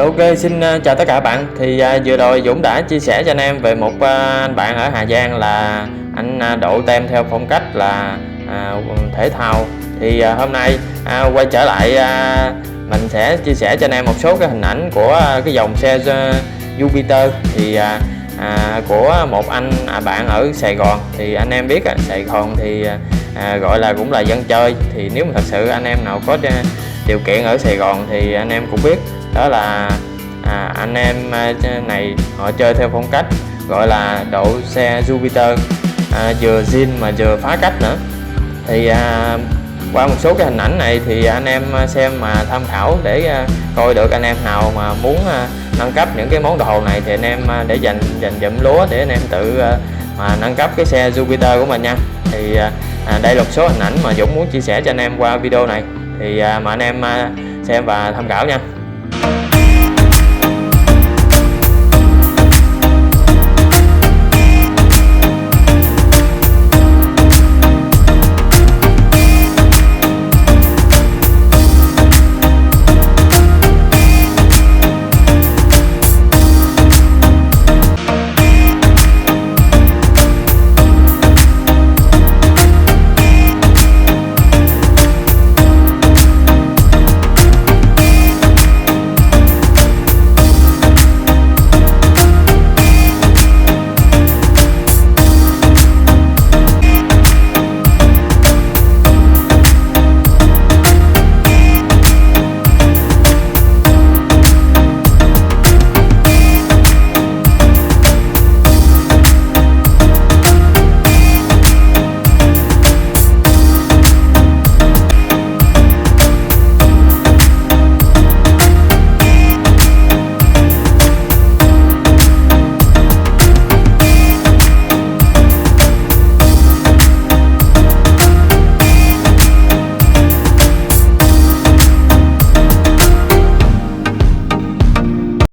Ok, xin chào tất cả các bạn. Thì vừa rồi Dũng đã chia sẻ cho anh em về một anh bạn ở Hà Giang là anh độ tem theo phong cách là thể thao. Thì hôm nay quay trở lại, mình sẽ chia sẻ cho anh em một số cái hình ảnh của cái dòng xe Jupiter thì của một anh bạn ở Sài Gòn. Thì anh em biết Sài Gòn thì gọi là cũng là dân chơi. Thì nếu mà thật sự anh em nào có điều kiện ở Sài Gòn thì anh em cũng biết đó là anh em này họ chơi theo phong cách gọi là độ xe Jupiter, vừa zin mà vừa phá cách nữa. Thì qua một số cái hình ảnh này thì anh em xem mà tham khảo để coi được anh em nào mà muốn nâng cấp những cái món đồ này thì anh em để dành dụm lúa để anh em tự mà nâng cấp cái xe Jupiter của mình nha. Thì đây là một số hình ảnh mà Dũng muốn chia sẻ cho anh em qua video này, thì mà anh em xem và tham khảo nha.